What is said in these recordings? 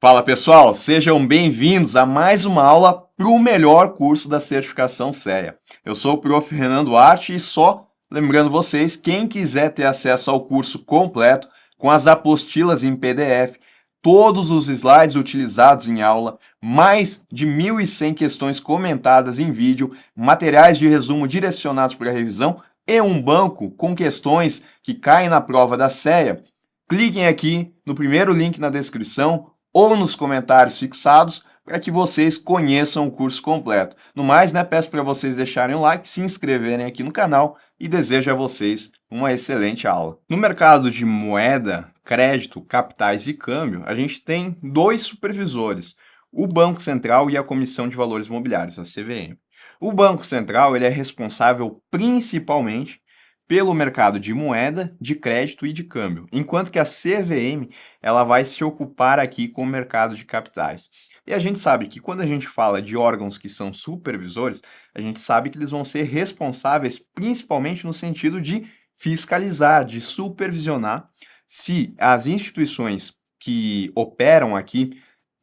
Fala pessoal, sejam bem-vindos a mais uma aula para o melhor curso da certificação CEA. Eu sou o Prof. Renan Duarte e só lembrando vocês, quem quiser ter acesso ao curso completo, com as apostilas em PDF, todos os slides utilizados em aula, mais de 1.100 questões comentadas em vídeo, materiais de resumo direcionados para a revisão e um banco com questões que caem na prova da CEA, cliquem aqui no primeiro link na descrição ou nos comentários fixados para que vocês conheçam o curso completo. No mais, peço para vocês deixarem o like, se inscreverem aqui no canal e desejo a vocês uma excelente aula. No mercado de moeda, crédito, capitais e câmbio, a gente tem dois supervisores, o Banco Central e a Comissão de Valores Mobiliários, a CVM. O Banco Central ele é responsável principalmente pelo mercado de moeda, de crédito e de câmbio, enquanto que a CVM ela vai se ocupar aqui com o mercado de capitais. E a gente sabe que quando a gente fala de órgãos que são supervisores, a gente sabe que eles vão ser responsáveis principalmente no sentido de fiscalizar, de supervisionar se as instituições que operam aqui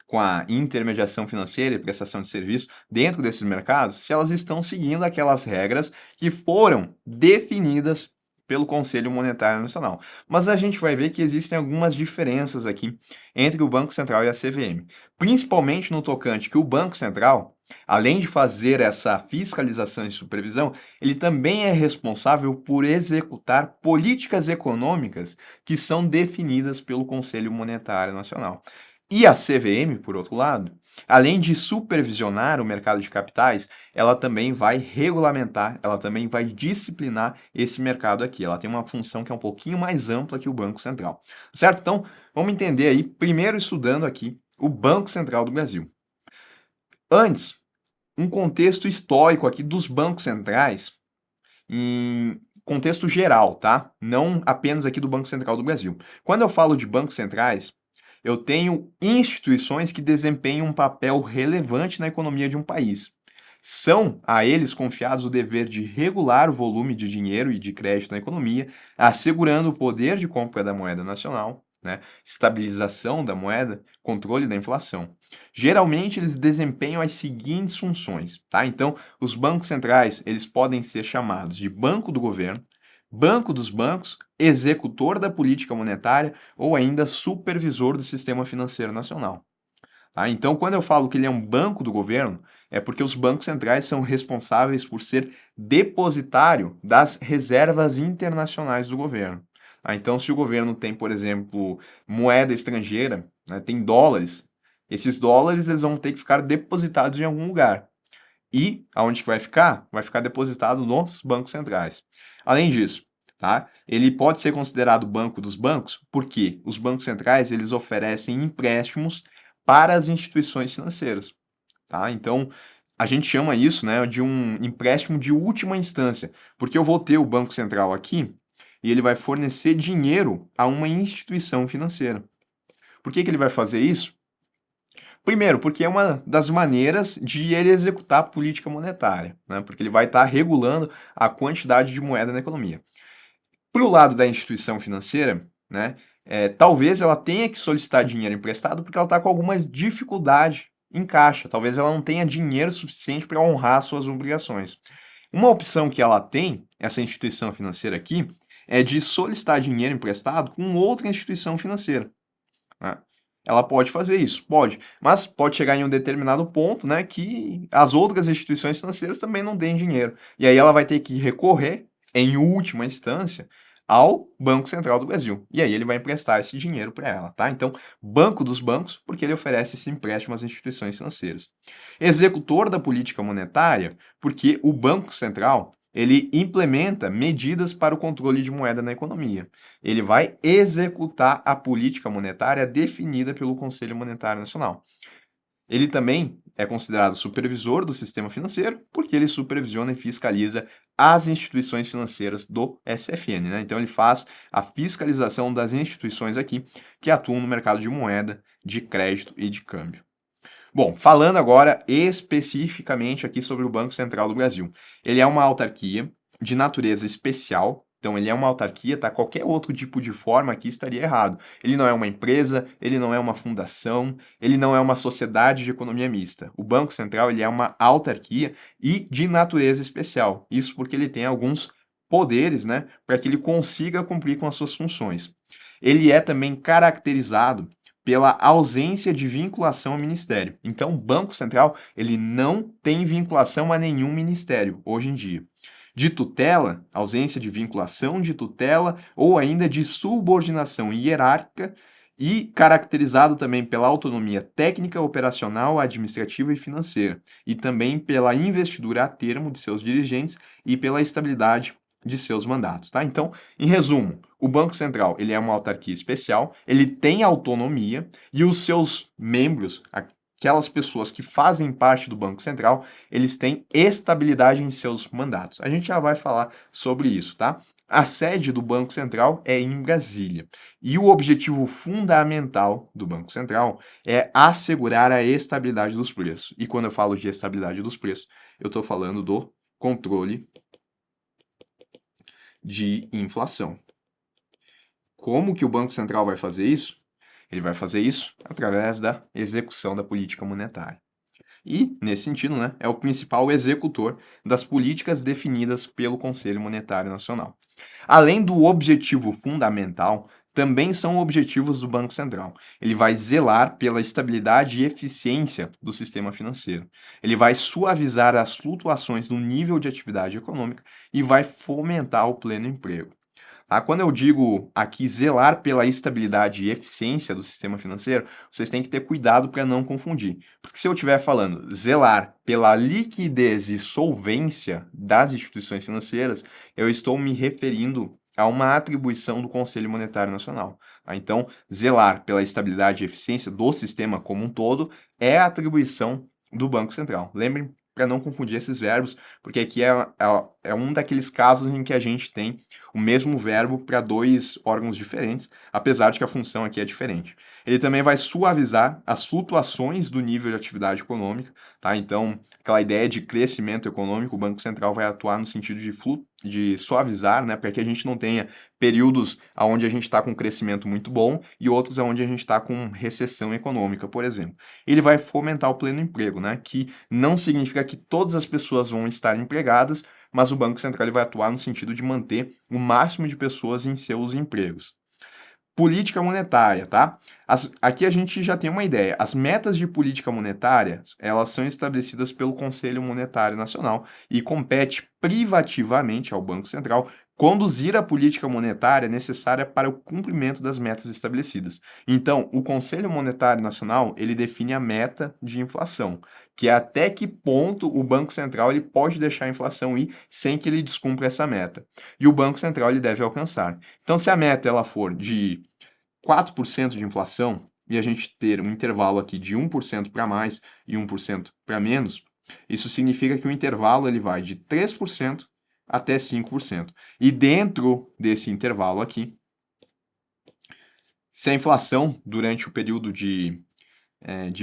com a intermediação financeira e prestação de serviço dentro desses mercados, se elas estão seguindo aquelas regras que foram definidas pelo Conselho Monetário Nacional. Mas a gente vai ver que existem algumas diferenças aqui entre o Banco Central e a CVM, principalmente no tocante que o Banco Central, além de fazer essa fiscalização e supervisão, ele também é responsável por executar políticas econômicas que são definidas pelo Conselho Monetário Nacional. E a CVM, por outro lado, além de supervisionar o mercado de capitais, ela também vai regulamentar, ela também vai disciplinar esse mercado aqui. Ela tem uma função que é um pouquinho mais ampla que o Banco Central, certo? Então, vamos entender aí, primeiro estudando aqui o Banco Central do Brasil. Antes, um contexto histórico aqui dos bancos centrais, em contexto geral, tá? Não apenas aqui do Banco Central do Brasil. Quando eu falo de bancos centrais, eu tenho instituições que desempenham um papel relevante na economia de um país. São a eles confiados o dever de regular o volume de dinheiro e de crédito na economia, assegurando o poder de compra da moeda nacional, estabilização da moeda, controle da inflação. Geralmente eles desempenham as seguintes funções, tá? Então, os bancos centrais, eles podem ser chamados de banco do governo, banco dos bancos, executor da política monetária ou ainda supervisor do sistema financeiro nacional. Tá? Então, quando eu falo que ele é um banco do governo, é porque os bancos centrais são responsáveis por ser depositário das reservas internacionais do governo. Tá? Então, se o governo tem, por exemplo, moeda estrangeira, tem dólares, esses dólares eles vão ter que ficar depositados em algum lugar. E aonde que vai ficar? Vai ficar depositado nos bancos centrais. Além disso, tá? Ele pode ser considerado banco dos bancos porque os bancos centrais eles oferecem empréstimos para as instituições financeiras, tá? Então, a gente chama isso, de um empréstimo de última instância, porque eu vou ter o Banco Central aqui e ele vai fornecer dinheiro a uma instituição financeira. Por que que ele vai fazer isso? Primeiro, porque é uma das maneiras de ele executar a política monetária, porque ele vai estar regulando a quantidade de moeda na economia. Para o lado da instituição financeira, talvez ela tenha que solicitar dinheiro emprestado porque ela está com alguma dificuldade em caixa. Talvez ela não tenha dinheiro suficiente para honrar suas obrigações. Uma opção que ela tem, essa instituição financeira aqui, é de solicitar dinheiro emprestado com outra instituição financeira. Ela pode fazer isso, pode, mas pode chegar em um determinado ponto, que as outras instituições financeiras também não têm dinheiro. E aí ela vai ter que recorrer, em última instância, ao Banco Central do Brasil. E aí ele vai emprestar esse dinheiro para ela, tá? Então, banco dos bancos, porque ele oferece esse empréstimo às instituições financeiras. Executor da política monetária, porque o Banco Central ele implementa medidas para o controle de moeda na economia. Ele vai executar a política monetária definida pelo Conselho Monetário Nacional. Ele também é considerado supervisor do sistema financeiro, porque ele supervisiona e fiscaliza as instituições financeiras do SFN. Então, ele faz a fiscalização das instituições aqui que atuam no mercado de moeda, de crédito e de câmbio. Bom, falando agora especificamente aqui sobre o Banco Central do Brasil. Ele é uma autarquia de natureza especial, Então, ele é uma autarquia, tá? Qualquer outro tipo de forma aqui estaria errado. Ele não é uma empresa, ele não é uma fundação, ele não é uma sociedade de economia mista. O Banco Central, ele é uma autarquia e de natureza especial. Isso porque ele tem alguns poderes, né, para que ele consiga cumprir com as suas funções. Ele é também caracterizado pela ausência de vinculação ao ministério. Então, o Banco Central, ele não tem vinculação a nenhum ministério hoje em dia. De tutela, ausência de vinculação de tutela ou ainda de subordinação hierárquica e caracterizado também pela autonomia técnica, operacional, administrativa e financeira, e também pela investidura a termo de seus dirigentes e pela estabilidade de seus mandatos, tá? Então, em resumo, o Banco Central, ele é uma autarquia especial, ele tem autonomia e os seus membros, aquelas pessoas que fazem parte do Banco Central, eles têm estabilidade em seus mandatos. A gente já vai falar sobre isso, tá? A sede do Banco Central é em Brasília. E o objetivo fundamental do Banco Central é assegurar a estabilidade dos preços. E quando eu falo de estabilidade dos preços, eu estou falando do controle de inflação. Como que o Banco Central vai fazer isso? Ele vai fazer isso através da execução da política monetária. E, nesse sentido, né, é o principal executor das políticas definidas pelo Conselho Monetário Nacional. Além do objetivo fundamental, também são objetivos do Banco Central. Ele vai zelar pela estabilidade e eficiência do sistema financeiro. Ele vai suavizar as flutuações do nível de atividade econômica e vai fomentar o pleno emprego. Tá? Quando eu digo aqui zelar pela estabilidade e eficiência do sistema financeiro, vocês têm que ter cuidado para não confundir. Porque se eu estiver falando zelar pela liquidez e solvência das instituições financeiras, eu estou me referindo a uma atribuição do Conselho Monetário Nacional. Tá? Então, zelar pela estabilidade e eficiência do sistema como um todo é a atribuição do Banco Central. Lembrem para não confundir esses verbos, porque aqui é um daqueles casos em que a gente tem o mesmo verbo para dois órgãos diferentes, apesar de que a função aqui é diferente. Ele também vai suavizar as flutuações do nível de atividade econômica, tá? Então, aquela ideia de crescimento econômico, o Banco Central vai atuar no sentido de suavizar, né, para que a gente não tenha períodos onde a gente está com crescimento muito bom e outros onde a gente está com recessão econômica, por exemplo. Ele vai fomentar o pleno emprego, né, que não significa que todas as pessoas vão estar empregadas, mas o Banco Central ele vai atuar no sentido de manter o máximo de pessoas em seus empregos. Política monetária, tá? Aqui a gente já tem uma ideia. As metas de política monetária, elas são estabelecidas pelo Conselho Monetário Nacional e compete privativamente ao Banco Central conduzir a política monetária necessária para o cumprimento das metas estabelecidas. Então, o Conselho Monetário Nacional, ele define a meta de inflação, que é até que ponto o Banco Central ele pode deixar a inflação ir sem que ele descumpra essa meta. E o Banco Central ele deve alcançar. Então, se a meta ela for de 4% de inflação e a gente ter um intervalo aqui de 1% para mais e 1% para menos, isso significa que o intervalo ele vai de 3% até 5%. E dentro desse intervalo aqui, se a inflação durante o período de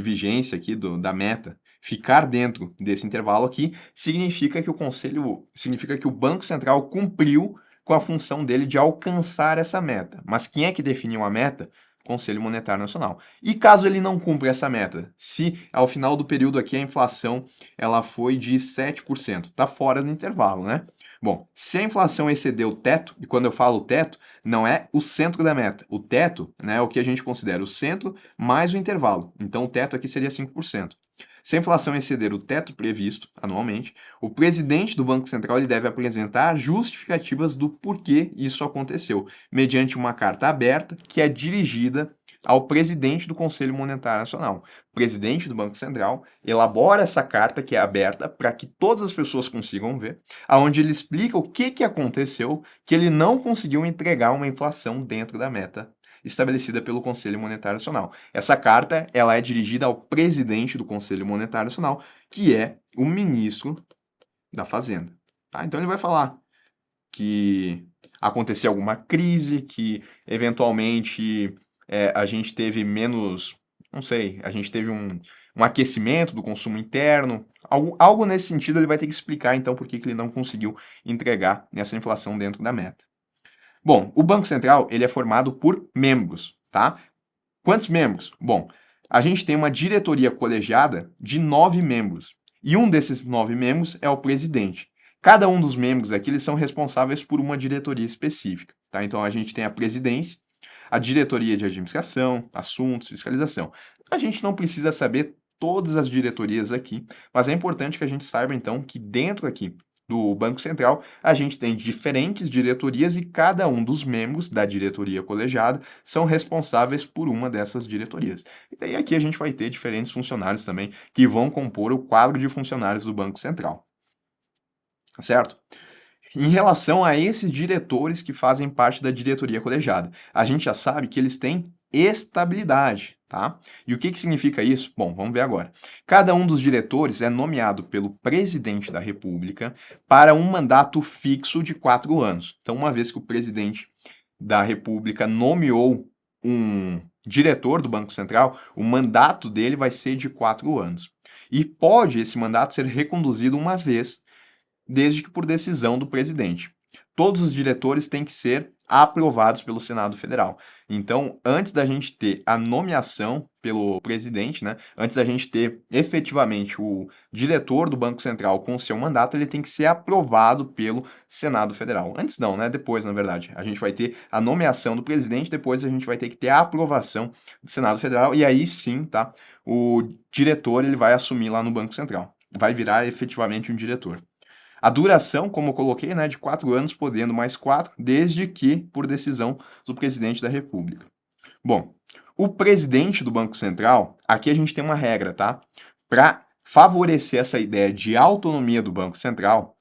vigência aqui da meta ficar dentro desse intervalo aqui, significa que o Banco Central cumpriu com a função dele de alcançar essa meta. Mas quem é que definiu a meta? Conselho Monetário Nacional. E caso ele não cumpra essa meta, se ao final do período aqui a inflação ela foi de 7%, está fora do intervalo, né? Bom, se a inflação exceder o teto, e quando eu falo teto, não é o centro da meta. O teto, né, é o que a gente considera o centro mais o intervalo. Então, o teto aqui seria 5%. Se a inflação exceder o teto previsto anualmente, o presidente do Banco Central ele deve apresentar justificativas do porquê isso aconteceu, mediante uma carta aberta que é dirigida ao presidente do Conselho Monetário Nacional. O presidente do Banco Central elabora essa carta que é aberta para que todas as pessoas consigam ver, aonde ele explica o que aconteceu que ele não conseguiu entregar uma inflação dentro da meta estabelecida pelo Conselho Monetário Nacional. Essa carta ela é dirigida ao presidente do Conselho Monetário Nacional, que é o ministro da Fazenda. Tá? Então ele vai falar que aconteceu alguma crise, que eventualmente a gente teve menos, não sei, a gente teve um aquecimento do consumo interno, algo nesse sentido ele vai ter que explicar então por que ele não conseguiu entregar essa inflação dentro da meta. Bom, o Banco Central ele é formado por membros, tá? Quantos membros? Bom, a gente tem uma diretoria colegiada de 9 membros. E um desses 9 membros é o presidente. Cada um dos membros aqui eles são responsáveis por uma diretoria específica, tá? Então a gente tem a presidência, a diretoria de administração, assuntos, fiscalização. A gente não precisa saber todas as diretorias aqui, mas é importante que a gente saiba então que dentro aqui do Banco Central, a gente tem diferentes diretorias e cada um dos membros da diretoria colegiada são responsáveis por uma dessas diretorias. E daí aqui a gente vai ter diferentes funcionários também que vão compor o quadro de funcionários do Banco Central, certo? Em relação a esses diretores que fazem parte da diretoria colegiada, a gente já sabe que eles têm estabilidade, tá? E o que significa isso? Bom, vamos ver agora. Cada um dos diretores é nomeado pelo presidente da República para um mandato fixo de 4 anos. Então, uma vez que o presidente da República nomeou um diretor do Banco Central, o mandato dele vai ser de 4 anos. E pode esse mandato ser reconduzido uma vez desde que por decisão do presidente. Todos os diretores têm que ser aprovados pelo Senado Federal. Então, antes da gente ter a nomeação pelo presidente, né, antes da gente ter efetivamente o diretor do Banco Central com o seu mandato, ele tem que ser aprovado pelo Senado Federal. Antes não, né? Depois, na verdade. A gente vai ter a nomeação do presidente, depois a gente vai ter que ter a aprovação do Senado Federal, e aí sim, tá? O diretor ele vai assumir lá no Banco Central. Vai virar efetivamente um diretor. A duração, como eu coloquei, né, de 4 anos, podendo mais 4, desde que por decisão do presidente da República. Bom, o presidente do Banco Central, aqui a gente tem uma regra, tá? Para favorecer essa ideia de autonomia do Banco Central,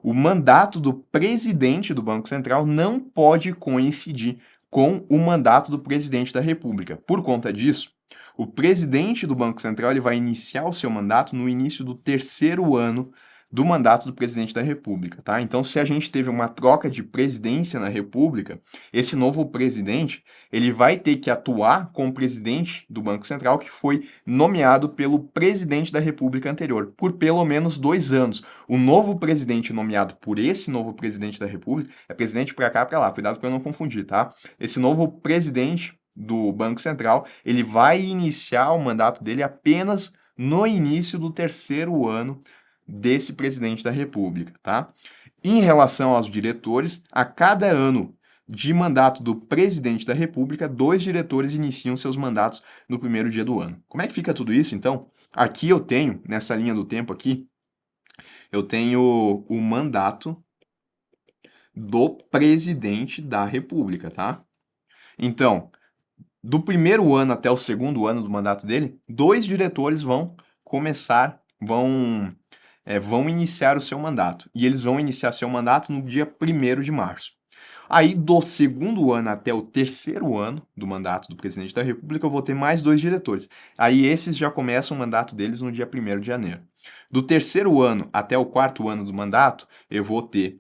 o mandato do presidente do Banco Central não pode coincidir com o mandato do presidente da República. Por conta disso, o presidente do Banco Central ele vai iniciar o seu mandato no início do 3º ano do mandato do presidente da República, tá? Então, se a gente teve uma troca de presidência na República, esse novo presidente, ele vai ter que atuar com o presidente do Banco Central que foi nomeado pelo presidente da República anterior, por pelo menos 2 anos. O novo presidente nomeado por esse novo presidente da República, é presidente para cá, para lá, cuidado para eu não confundir, tá? Esse novo presidente do Banco Central, ele vai iniciar o mandato dele apenas no início do 3º ano desse presidente da República, tá? Em relação aos diretores, a cada ano de mandato do presidente da República, 2 diretores iniciam seus mandatos no primeiro dia do ano. Como é que fica tudo isso, então? Aqui eu tenho, nessa linha do tempo aqui, eu tenho o mandato do presidente da República, tá? Então, do primeiro ano até o 2º ano do mandato dele, 2 diretores vão vão iniciar o seu mandato. E eles vão iniciar seu mandato no dia 1º de março. Aí, do 2º ano até o 3º ano do mandato do presidente da República, eu vou ter mais 2 diretores. Aí, esses já começam o mandato deles no dia 1º de janeiro. Do 3º ano até o 4º ano do mandato, eu vou ter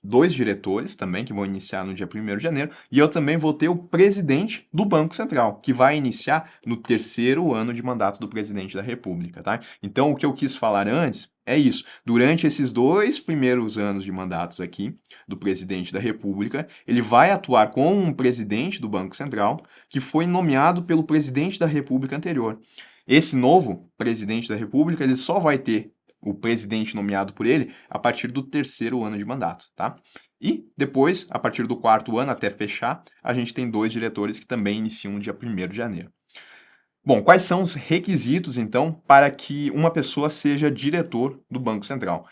2 diretores também, que vão iniciar no dia 1º de janeiro, e eu também vou ter o presidente do Banco Central, que vai iniciar no 3º ano de mandato do presidente da República, tá? Então, o que eu quis falar antes é isso. Durante esses 2 primeiros anos de mandatos aqui, do presidente da República, ele vai atuar com um presidente do Banco Central, que foi nomeado pelo presidente da República anterior. Esse novo presidente da República, ele só vai ter o presidente nomeado por ele a partir do 3º ano de mandato, tá? E depois, a partir do 4º ano, até fechar, a gente tem 2 diretores que também iniciam no dia 1º de janeiro. Bom, quais são os requisitos, então, para que uma pessoa seja diretor do Banco Central?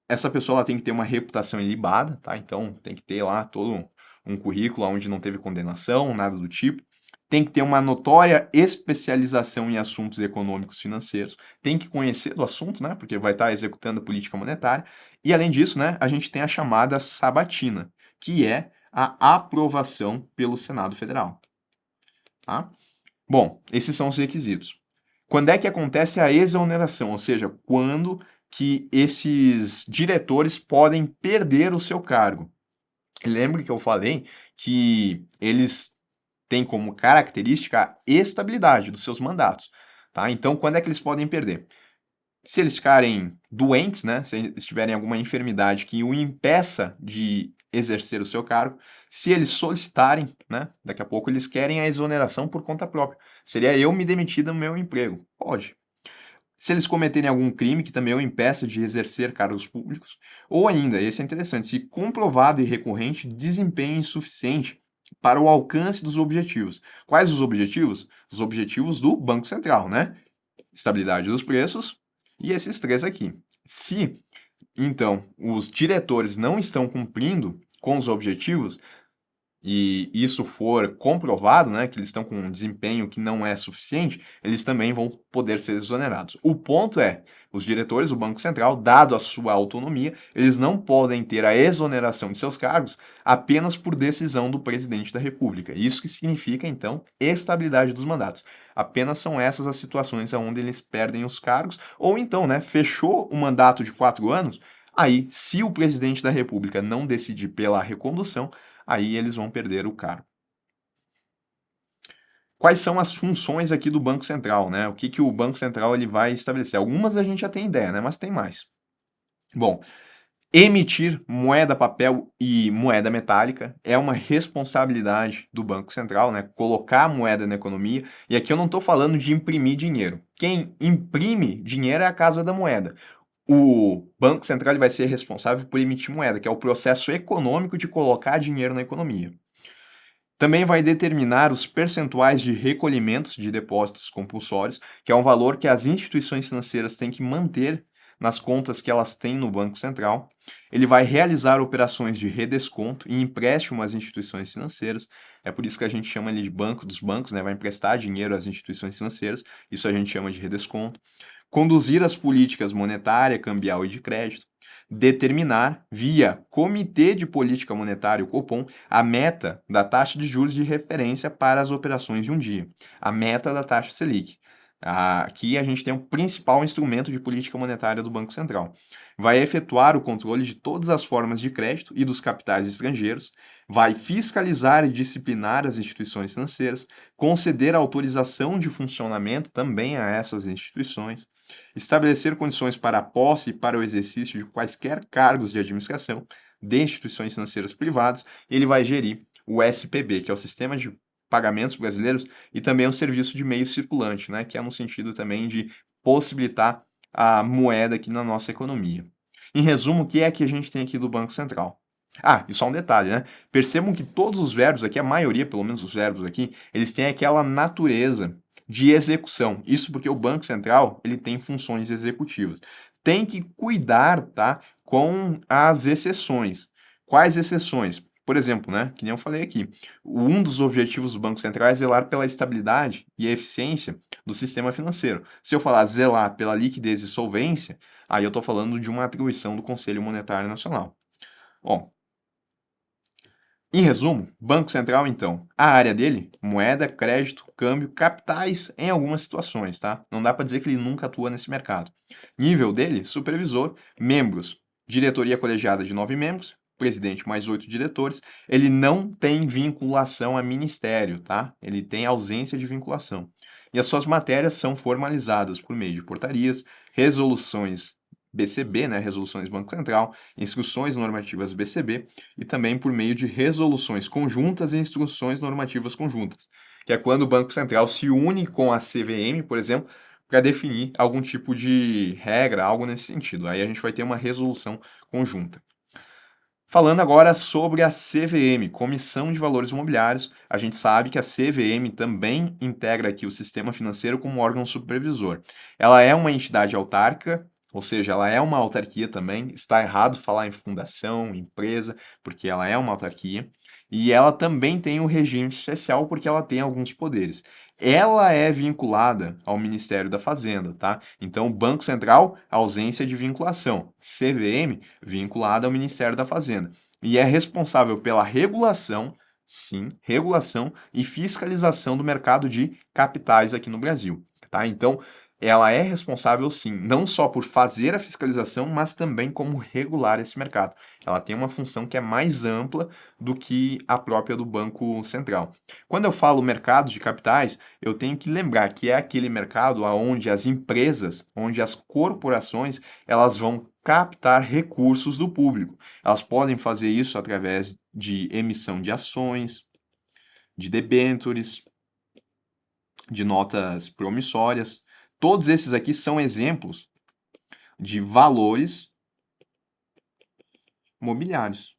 Essa pessoa ela tem que ter uma reputação ilibada, tá? Então, tem que ter lá todo um currículo onde não teve condenação, nada do tipo. Tem que ter uma notória especialização em assuntos econômicos financeiros, tem que conhecer do assunto, né, porque vai estar executando política monetária, e além disso, né, a gente tem a chamada sabatina, que é a aprovação pelo Senado Federal, tá? Bom, esses são os requisitos. Quando é que acontece a exoneração, ou seja, quando que esses diretores podem perder o seu cargo? Lembre que eu falei que eles têm como característica a estabilidade dos seus mandatos, tá? Então, quando é que eles podem perder? Se eles ficarem doentes, né, se eles tiverem alguma enfermidade que o impeça de exercer o seu cargo, se eles solicitarem, né, daqui a pouco eles querem a exoneração por conta própria. Seria eu me demitir do meu emprego. Pode. Se eles cometerem algum crime que também o impeça de exercer cargos públicos, ou ainda, esse é interessante, se comprovado e recorrente desempenho insuficiente para o alcance dos objetivos. Quais os objetivos? Os objetivos do Banco Central, né? Estabilidade dos preços e esses três aqui. Se, então, os diretores não estão cumprindo com os objetivos, e isso for comprovado, né, que eles estão com um desempenho que não é suficiente, eles também vão poder ser exonerados. O ponto é, os diretores do Banco Central, dado a sua autonomia, eles não podem ter a exoneração de seus cargos apenas por decisão do presidente da República. Isso que significa, então, estabilidade dos mandatos. Apenas são essas as situações onde eles perdem os cargos, ou então, né, fechou o mandato de 4 anos, aí, se o presidente da República não decidir pela recondução, aí eles vão perder o cargo. Quais são as funções aqui do Banco Central, né? O que o Banco Central ele vai estabelecer? Algumas a gente já tem ideia, né? Mas tem mais. Bom, emitir moeda, papel e moeda metálica é uma responsabilidade do Banco Central, né? Colocar moeda na economia. E aqui eu não estou falando de imprimir dinheiro. Quem imprime dinheiro é a Casa da Moeda. O Banco Central ele vai ser responsável por emitir moeda, que é o processo econômico de colocar dinheiro na economia. Também vai determinar os percentuais de recolhimentos de depósitos compulsórios, que é um valor que as instituições financeiras têm que manter nas contas que elas têm no Banco Central. Ele vai realizar operações de redesconto e empréstimo às instituições financeiras. É por isso que a gente chama ele de banco dos bancos, né? Vai emprestar dinheiro às instituições financeiras. Isso a gente chama de redesconto. Conduzir as políticas monetária, cambial e de crédito, determinar, via Comitê de Política Monetária, o Copom, a meta da taxa de juros de referência para as operações de um dia, a meta da taxa Selic. Aqui a gente tem o principal instrumento de política monetária do Banco Central. Vai efetuar o controle de todas as formas de crédito e dos capitais estrangeiros, vai fiscalizar e disciplinar as instituições financeiras, conceder autorização de funcionamento também a essas instituições, estabelecer condições para a posse e para o exercício de quaisquer cargos de administração de instituições financeiras privadas, e ele vai gerir o SPB, que é o Sistema de Pagamentos Brasileiros, e também o Serviço de Meio Circulante, né, que é no sentido também de possibilitar a moeda aqui na nossa economia. Em resumo, o que é que a gente tem aqui do Banco Central? E só um detalhe, né? Percebam que todos os verbos aqui, a maioria, pelo menos os verbos aqui, eles têm aquela natureza de execução. Isso porque o Banco Central, ele tem funções executivas. Tem que cuidar, tá, com as exceções. Quais exceções? Por exemplo, né, que nem eu falei aqui, um dos objetivos do Banco Central é zelar pela estabilidade e eficiência do sistema financeiro. Se eu falar zelar pela liquidez e solvência, aí eu estou falando de uma atribuição do Conselho Monetário Nacional. Bom, em resumo, Banco Central, então, a área dele, moeda, crédito, câmbio, capitais em algumas situações, tá? Não dá para dizer que ele nunca atua nesse mercado. Nível dele, supervisor, membros, diretoria colegiada de 9 membros, presidente mais 8 diretores. Ele não tem vinculação a ministério, tá? Ele tem ausência de vinculação. E as suas matérias são formalizadas por meio de portarias, resoluções BCB, né, resoluções do Banco Central, instruções normativas BCB e também por meio de resoluções conjuntas e instruções normativas conjuntas, que é quando o Banco Central se une com a CVM, por exemplo, para definir algum tipo de regra, algo nesse sentido. Aí a gente vai ter uma resolução conjunta. Falando agora sobre a CVM, Comissão de Valores Imobiliários, a gente sabe que a CVM também integra aqui o sistema financeiro como órgão supervisor. Ela é uma entidade autárquica, ou seja, ela é uma autarquia também. Está errado falar em fundação, empresa, porque ela é uma autarquia. E ela também tem um regime especial porque ela tem alguns poderes. Ela é vinculada ao Ministério da Fazenda, tá? Então, o Banco Central, ausência de vinculação. CVM, vinculada ao Ministério da Fazenda. E é responsável pela regulação, sim, regulação e fiscalização do mercado de capitais aqui no Brasil, tá? Então, ela é responsável sim, não só por fazer a fiscalização, mas também como regular esse mercado. Ela tem uma função que é mais ampla do que a própria do Banco Central. Quando eu falo mercado de capitais, eu tenho que lembrar que é aquele mercado onde as empresas, onde as corporações, elas vão captar recursos do público. Elas podem fazer isso através de emissão de ações, de debêntures, de notas promissórias. Todos esses aqui são exemplos de valores mobiliários.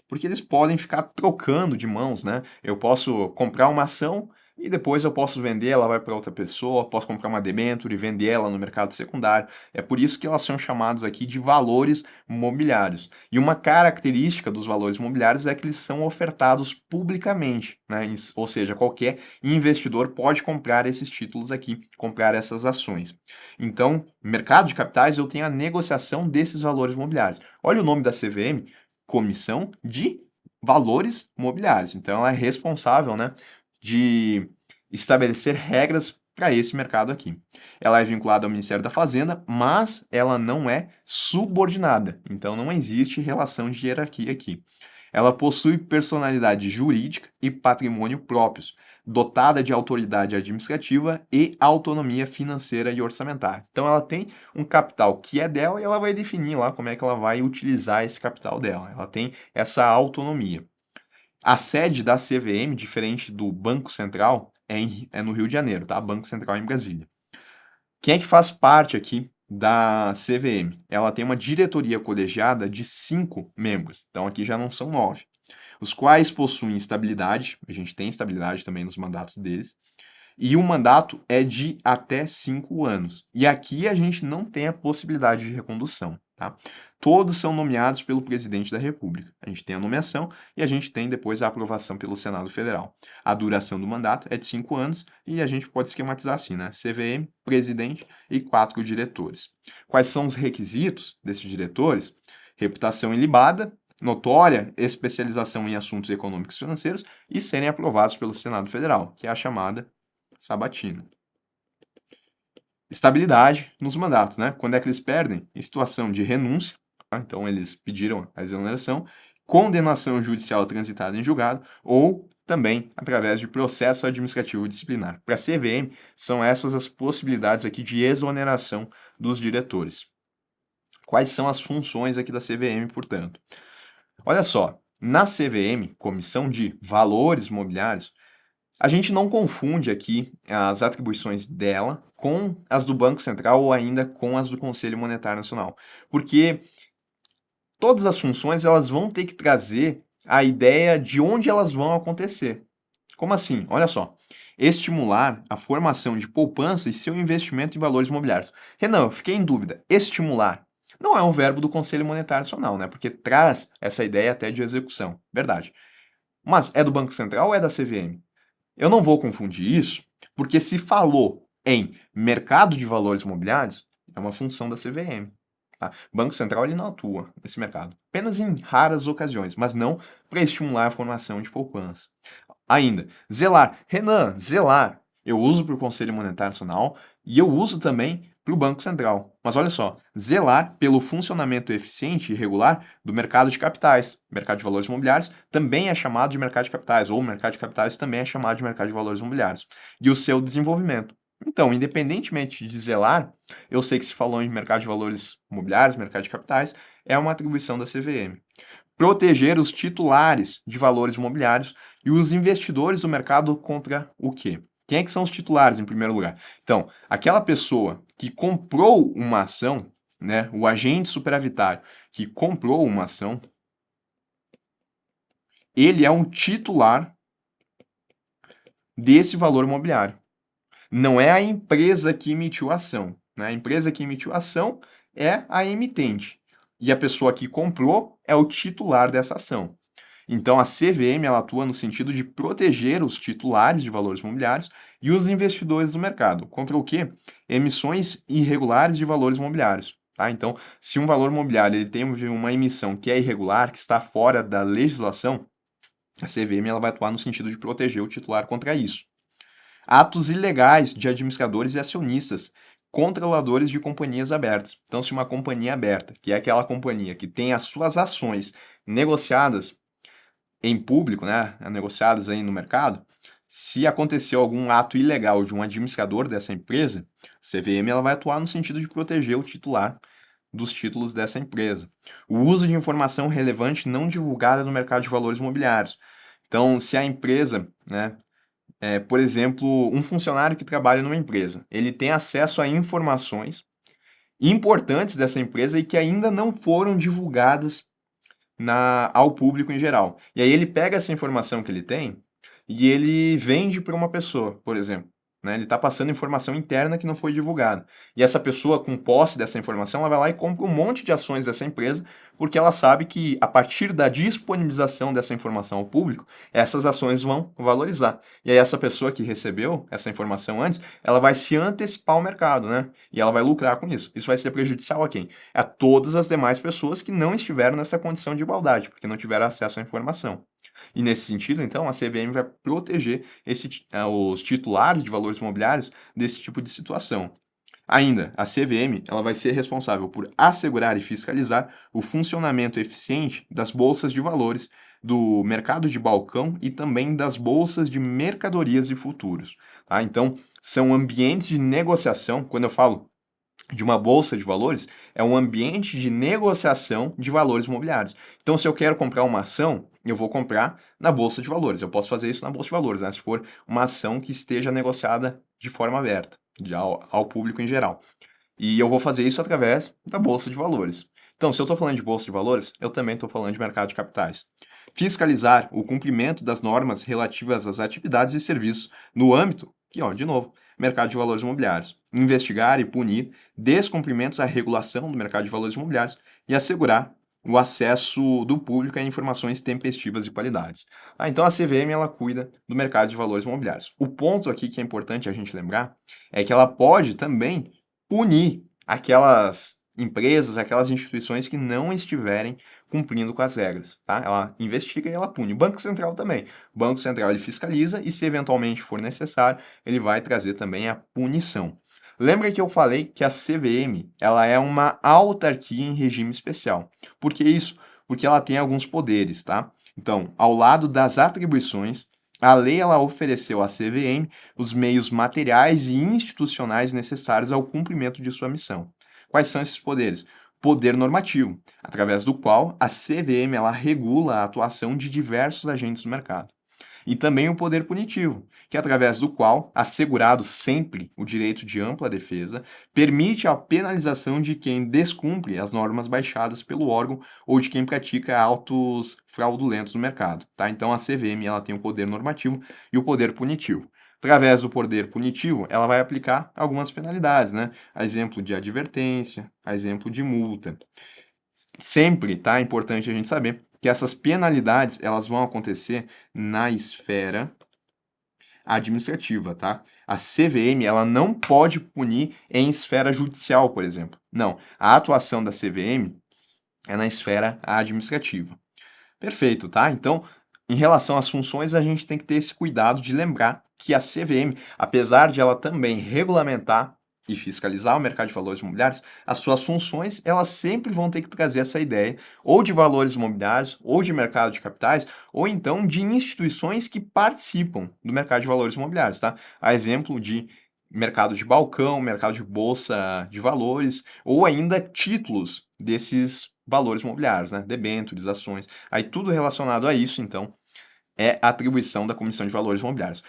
Porque eles podem ficar trocando de mãos, né? Eu posso comprar uma ação e depois eu posso vender, ela vai para outra pessoa, posso comprar uma debênture e vender ela no mercado secundário. É por isso que elas são chamadas aqui de valores mobiliários. E uma característica dos valores mobiliários é que eles são ofertados publicamente, né? Ou seja, qualquer investidor pode comprar esses títulos aqui, comprar essas ações. Então, mercado de capitais, eu tenho a negociação desses valores mobiliários. Olha o nome da CVM, Comissão de Valores Mobiliários. Então, ela é responsável, né, de estabelecer regras para esse mercado aqui. Ela é vinculada ao Ministério da Fazenda, mas ela não é subordinada. Então, não existe relação de hierarquia aqui. Ela possui personalidade jurídica e patrimônio próprios, dotada de autoridade administrativa e autonomia financeira e orçamentária. Então, ela tem um capital que é dela e ela vai definir lá como é que ela vai utilizar esse capital dela. Ela tem essa autonomia. A sede da CVM, diferente do Banco Central, é no Rio de Janeiro, tá? Banco Central é em Brasília. Quem é que faz parte aqui da CVM? Ela tem uma diretoria colegiada de 5 membros, então aqui já não são 9, os quais possuem estabilidade, a gente tem estabilidade também nos mandatos deles, e o mandato é de até 5 anos. E aqui a gente não tem a possibilidade de recondução, tá? Todos são nomeados pelo presidente da República. A gente tem a nomeação e a gente tem depois a aprovação pelo Senado Federal. A duração do mandato é de 5 anos e a gente pode esquematizar assim, né? CVM, presidente e 4 diretores. Quais são os requisitos desses diretores? Reputação ilibada, notória especialização em assuntos econômicos e financeiros e serem aprovados pelo Senado Federal, que é a chamada sabatina. Estabilidade nos mandatos, né? Quando é que eles perdem? Em situação de renúncia, tá? Então eles pediram a exoneração, condenação judicial transitada em julgado ou também através de processo administrativo disciplinar. Para a CVM, são essas as possibilidades aqui de exoneração dos diretores. Quais são as funções aqui da CVM, portanto? Olha só, na CVM, Comissão de Valores Mobiliários, a gente não confunde aqui as atribuições dela com as do Banco Central ou ainda com as do Conselho Monetário Nacional, porque todas as funções elas vão ter que trazer a ideia de onde elas vão acontecer. Como assim? Olha só. Estimular a formação de poupança e seu investimento em valores imobiliários. Renan, eu fiquei em dúvida. Estimular não é um verbo do Conselho Monetário Nacional, né? Porque traz essa ideia até de execução. Verdade. Mas é do Banco Central ou é da CVM? Eu não vou confundir isso, porque se falou em mercado de valores imobiliários, é uma função da CVM. Tá? O Banco Central ele não atua nesse mercado, apenas em raras ocasiões, mas não para estimular a formação de poupança. Ainda, zelar. Renan, zelar. Eu uso para o Conselho Monetário Nacional e eu uso também para o Banco Central. Mas olha só, zelar pelo funcionamento eficiente e regular do mercado de capitais. Mercado de valores imobiliários também é chamado de mercado de capitais, ou mercado de capitais também é chamado de mercado de valores imobiliários. E o seu desenvolvimento. Então, independentemente de zelar, eu sei que se falou em mercado de valores imobiliários, mercado de capitais, é uma atribuição da CVM. Proteger os titulares de valores imobiliários e os investidores do mercado contra o quê? Quem é que são os titulares, em primeiro lugar? Então, aquela pessoa que comprou uma ação, né, o agente superavitário que comprou uma ação, ele é um titular desse valor imobiliário. Não é a empresa que emitiu a ação, né? A empresa que emitiu a ação é a emitente. E a pessoa que comprou é o titular dessa ação. Então, a CVM ela atua no sentido de proteger os titulares de valores imobiliários e os investidores do mercado. Contra o quê? Emissões irregulares de valores imobiliários. Tá? Então, se um valor imobiliário ele tem uma emissão que é irregular, que está fora da legislação, a CVM ela vai atuar no sentido de proteger o titular contra isso. atos ilegais de administradores e acionistas, controladores de companhias abertas. Então, se uma companhia aberta, que é aquela companhia que tem as suas ações negociadas em público, né, negociadas aí no mercado, se aconteceu algum ato ilegal de um administrador dessa empresa, a CVM ela vai atuar no sentido de proteger o titular dos títulos dessa empresa. O uso de informação relevante não divulgada no mercado de valores imobiliários. Então, se a empresa, né, por exemplo, um funcionário que trabalha numa empresa, ele tem acesso a informações importantes dessa empresa e que ainda não foram divulgadas ao público em geral. E aí ele pega essa informação que ele tem e ele vende para uma pessoa, por exemplo. Né? Ele está passando informação interna que não foi divulgada. E essa pessoa, com posse dessa informação, ela vai lá e compra um monte de ações dessa empresa, porque ela sabe que, a partir da disponibilização dessa informação ao público, essas ações vão valorizar. E aí essa pessoa que recebeu essa informação antes, ela vai se antecipar ao mercado, né? E ela vai lucrar com isso. Isso vai ser prejudicial a quem? A todas as demais pessoas que não estiveram nessa condição de igualdade, porque não tiveram acesso à informação. E nesse sentido, então, a CVM vai proteger os titulares de valores imobiliários desse tipo de situação. Ainda, a CVM ela vai ser responsável por assegurar e fiscalizar o funcionamento eficiente das bolsas de valores, do mercado de balcão e também das bolsas de mercadorias e futuros. Tá? Então, são ambientes de negociação, quando eu falo de uma bolsa de valores, é um ambiente de negociação de valores imobiliários. Então, se eu quero comprar uma ação, eu vou comprar na bolsa de valores. Eu posso fazer isso na bolsa de valores, né? Se for uma ação que esteja negociada de forma aberta, ao público em geral. E eu vou fazer isso através da bolsa de valores. Então, se eu estou falando de bolsa de valores, eu também estou falando de mercado de capitais. Fiscalizar o cumprimento das normas relativas às atividades e serviços no âmbito, que, ó, de novo, mercado de valores imobiliários. Investigar e punir descumprimentos à regulação do mercado de valores imobiliários e assegurar o acesso do público a informações tempestivas e qualidades. Então a CVM ela cuida do mercado de valores imobiliários. O ponto aqui que é importante a gente lembrar é que ela pode também punir aquelas empresas, aquelas instituições que não estiverem cumprindo com as regras, tá? Ela investiga e ela pune. O Banco Central também. O Banco Central ele fiscaliza e, se eventualmente for necessário, ele vai trazer também a punição. Lembra que eu falei que a CVM ela é uma autarquia em regime especial. Por que isso? Porque ela tem alguns poderes, tá? Então, ao lado das atribuições, a lei ela ofereceu à CVM os meios materiais e institucionais necessários ao cumprimento de sua missão. Quais são esses poderes? Poder normativo, através do qual a CVM ela regula a atuação de diversos agentes do mercado. E também o poder punitivo, que é através do qual, assegurado sempre o direito de ampla defesa, permite a penalização de quem descumpre as normas baixadas pelo órgão ou de quem pratica atos fraudulentos no mercado. Tá? Então a CVM ela tem o poder normativo e o poder punitivo. Através do poder punitivo, ela vai aplicar algumas penalidades, né? A exemplo de advertência, a exemplo de multa. Sempre, tá? É importante a gente saber que essas penalidades, elas vão acontecer na esfera administrativa, tá? A CVM, ela não pode punir em esfera judicial, por exemplo. Não, a atuação da CVM é na esfera administrativa. Perfeito, tá? Então, em relação às funções, a gente tem que ter esse cuidado de lembrar que a CVM, apesar de ela também regulamentar e fiscalizar o mercado de valores imobiliários, as suas funções, elas sempre vão ter que trazer essa ideia ou de valores imobiliários, ou de mercado de capitais, ou então de instituições que participam do mercado de valores imobiliários, tá? A exemplo de mercado de balcão, mercado de bolsa de valores, ou ainda títulos desses valores imobiliários, né? Debêntures, ações. Aí tudo relacionado a isso, então, é a atribuição da Comissão de Valores Imobiliários.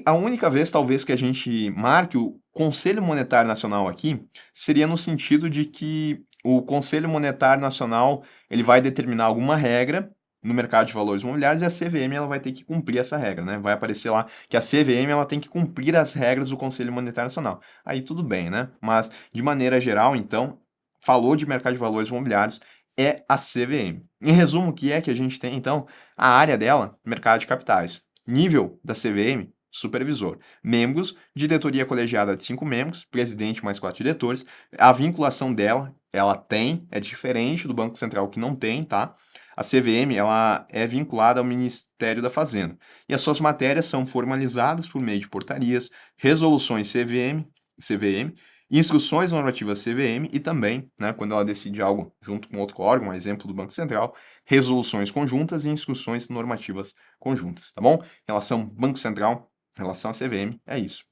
A única vez, talvez, que a gente marque o Conselho Monetário Nacional aqui seria no sentido de que o Conselho Monetário Nacional ele vai determinar alguma regra no mercado de valores imobiliários e a CVM ela vai ter que cumprir essa regra, né? Vai aparecer lá que a CVM ela tem que cumprir as regras do Conselho Monetário Nacional. Aí tudo bem, né? Mas, de maneira geral, então, falou de mercado de valores imobiliários, é a CVM. Em resumo, o que é que a gente tem, então? A área dela, mercado de capitais. Nível da CVM, supervisor. Membros, diretoria colegiada de 5 membros, presidente mais 4 diretores. A vinculação dela ela tem, é diferente do Banco Central que não tem, tá? A CVM, ela é vinculada ao Ministério da Fazenda. E as suas matérias são formalizadas por meio de portarias, resoluções CVM, instruções normativas CVM e também, né, quando ela decide algo junto com outro órgão, exemplo do Banco Central, resoluções conjuntas e instruções normativas conjuntas, tá bom? Em relação ao Banco Central, em relação à CVM, é isso.